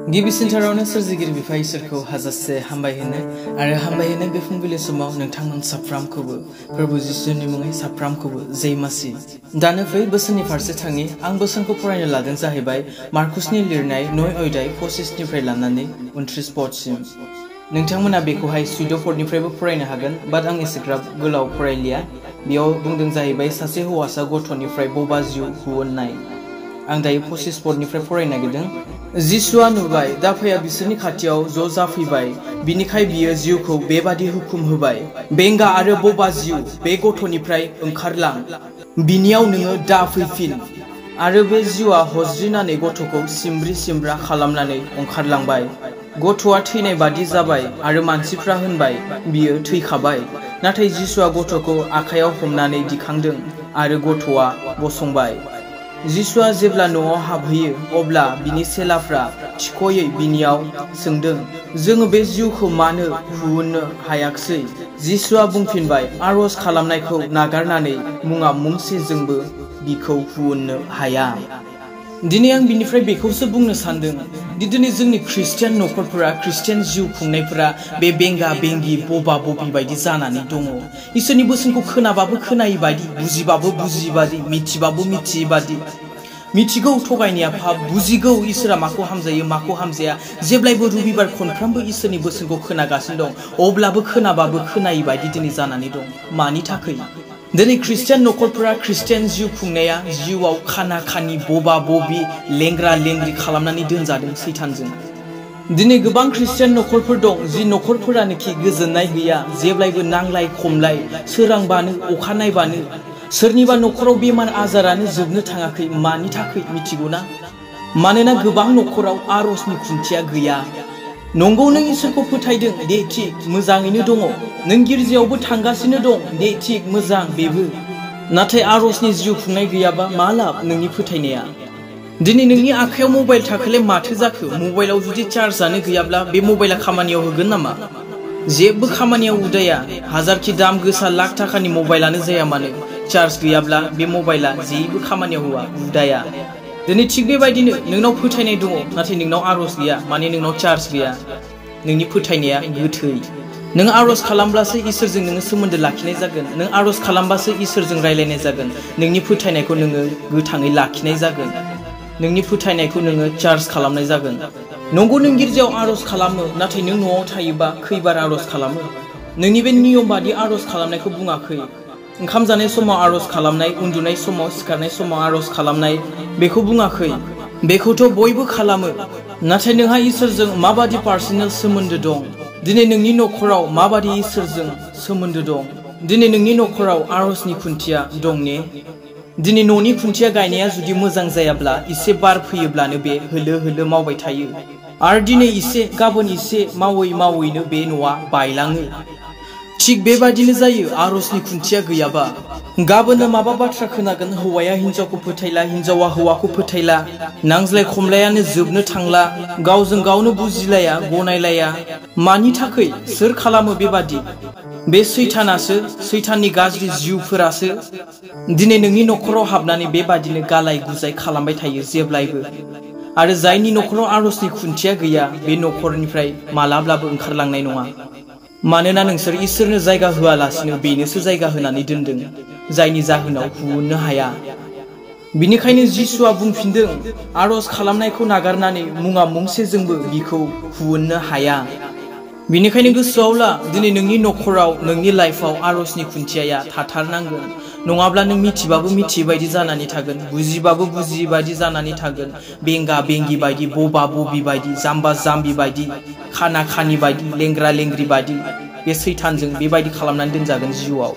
गिबिसिनथारावनो सोरजिगिरि बिफा इसोरखौ हाजासे हामबायहोनो आरो हामबायहोनो बे फुंबिलि समाव नोंथांमोन साफ्रामखौबो प्रभु जिसुनि मुङै साफ्रामखौबो जय मासि। दानो फै बोसोननि फारसे थाङि आं बोसोनखौ फरायनो लादों जाहैबाय मार्कुसनि लिरनाय 9 अध्याय 25 निफ्राय लानानै 29 पदसिम। नोंथांमोना बेखौहाय सुइद'फर्डनिफ्रायबो फरायनो हागोन, बाट आं एसेग्राब गोलाव फरायलिया। बेयाव बुंदों जाहैबाय सासे हौवासा गथ'निफ्राय बबा जिउ हुननाय। आं दायो 25 पदनिफ्राय फरायनो नागिरदों। जिसुआ नुबाय दाफाया बिसोरनि खाथियाव ज' जाफैबाय, बिनिखाय बियो जिउखौ बेबादि हुकुम होबाय, बेंगा आरो बबा जिउ बे गथ'निफ्राय ओंखारलां, बिनियाव नोङो दा फैफिन। आरो बे जिउआ हज्रिनानै गथ'खौ सिमब्रि सिमब्रा खालामनानै ओंखारलांबाय। गथ'आ थैनाय बादि जाबाय आरो मानसिफ्रा होनबाय बियो थैखाबाय। नाथाय जिसुआ गथ'खौ आखायाव हमनानै दिखांदों आरो गथ'आ गसंबाय। जिसुआ जेब्ला न'आव हाबहैयो अब्ला बिनि सेलाफ्रा थिख'यै बिनियाव सोंदों, जोङो बे जिउखौ मानो हुननो हायाखसै? जिसुआ बुंफिनबाय, आरज खालामनायखौ नागारनानै मुङा मुंसेजोंबो बिखौ हुननो हाया। दिनै आं बिनिफ्राय बेखौसो बुंनो सानदों दि दिनै जोंनि ख्रिस्टियान न'खरफोरा, ख्रिस्टियान जिउ खुंनायफोरा बे बेंगा बेंगि बबा बबि बायदि जानानै दङ। इसोरनि बोसोनखौ खोनाबाबो खोनायै बायदि, बुजिबाबो बुजियै बायदि, मिथिबाबो मिथियै बायदि। मिथिगौ थगायनाया पाप, बुजिगौ इसोरा माखौ हामजायो माखौ हामजाया, जेब्लायबो रबिबार खनफ्रामबो इसोरनि बोसोनखौ खोनागासिनो दं, अब्लाबो खोनाबाबो खोनायै बायदि दिनै जानानै दं। मानि थाखाय? दिनै ख्रिस्टियान न'खरफोरा, ख्रिस्टियान जिउ खुंनाया जिउआव खाना खानि बबा बबि लेंग्रा लेंग्रि खालामनानै दोनजादों सैतानजों। दिनै गोबां ख्रिस्टियान न'खरफोर दं जि न'खरफोरानोखि गोजोननाय गैया, जेब्लायबो नांलाय खमलाय, सोरांबानो अखा नायबानो। सोरनिबा न'खराव बेमार आजारानो जोबनो थाङाखै। मानि थाखाय मिथिगौना? मानोना गोबां न'खराव आरजनि खुन्थिया गैया। नंगौ नों इसोरखौ फोथायदों, दे थिग, मोजाङैनो दङ। नों गिर्जायावबो थांगासिनो दं, दे थिग, मोजां बेबो। नाथाय आरजनि जिउ खुंनाय गैयाबा मा लाब नोंनि फोथायनाया? दिनै नोंनि आखायाव मबाइल थाखोलाय माथो जाखो? मबाइलाव जुदि चार्जआनो गैयाब्ला बे मबाइला खामानियाव होगोन नामा? जेबो खामानियाव उदाया। हाजारखि दाम गोसा लाख थाखानि मबाइलानो जाया मानो, चार्ज गैयाब्ला बे मबाइला जेबो खामानियाव होआ, उदाया। दिनै थिग बेबायदिनो नोंनाव फोथायनाय दङ, नाथाय नोंनाव आरज गैया, माने नोंनाव चार्ज गैया। नोंनि फोथायनाया गोथै। नों आरज खालामब्लासो इसोरजों नोङो सोमोन्दो लाखिनाय जागोन। नों आरज खालामबासो इसोरजों रायलायनाय जागोन। नोंनि फोथायनायखौ नोङो गोथाङै लाखिनाय जागोन। नोंनि फोथायनायखौ नोङो चार्ज खालामनाय जागोन। नंगौ नों गिर्जायाव आरज खालामो, नाथाय नों न'आव थायोबा खैबार आरज खालामो? नोंनि बे नियम बादि आरज खालामनायखौ बुङाखै। ओंखाम जानाय समाव आरज खालामनाय, उन्दुनाय समाव, सिखारनाय समाव आरज खालामनाय, बेखौ बुङाखै। बेखौथ' बयबो खालामो। नाथाय नोंहा इसोरजों माबादि पार्सनेल सोमोन्दो दं? दिनै नोंनि न'खराव माबादि इसोरजों सोमोन्दो दं? दिनै नोंनि न'खराव आरजनि खुन्थिया दं ने? दिनै न'नि खुन्थिया गायनाया जुदि मोजां जायाब्ला, इसे बार फैयोब्लानो बे होलो होलो मावबाय थायो। आरो दिनै इसे गाबोन इसे मावै मावैनो बे न'आ बायलाङो। थिग बेबादिनो जायो आरजनि खुन्थिया गैयाबा। गाबोननो माबा बाथ्रा खोनागोन, हौवाया हिन्जावखौ फोथायला, हिन्जावा हौवाखौ फोथायला, नांज्लाय खमलायानो जोबनो थांला, गावजों गावनो बुजिलाया, गनायलाया। मानि थाखै? सोर खालामो बेबादि? बे सैतानासो, सैताननि गाज्रि जिउफोरासो दिनै नोंनि न'खराव हाबनानै बेबादिनो गालाय गुजाय खालामबाय थायो जेब्लायबो। आरो जायनि न'खराव आरजनि खुन्थिया गैया, बे न'खरनिफ्राय मालाब्लाबो ओंखारलांनाय नङा। मानोना नोंसोर इसोरनो जायगा होआलासिनो बेनोसो जायगा होनानै दोनदों, जायनि जाहोनाव हुननो हाया। बिनिखायनो जिसुआ बुंफिनदों, आरज खालामनायखौ नागारनानै मुङा मुंसेजोंबो बिखौ हुननो हाया। बिनिखायनो गोसोआव ला, दिनै नोंनि न'खराव, नोंनि लाइफआव आरजनि खुन्थियाया थाथारनांगोन। नङाब्ला नों मिथिबाबो मिथियै बायदि जानानै थागोन, बुजिबाबो बुजियै बायदि जानानै थागोन, बेंगा बेंगि बायदि, बबा बबि बायदि, जाम्बा जाम्बि बायदि, खाना खानि बायदि, लेंग्रा लेंग्रि बायदि। बे सैतानजों बेबायदि खालामनानै दोनजागोन जिउआव।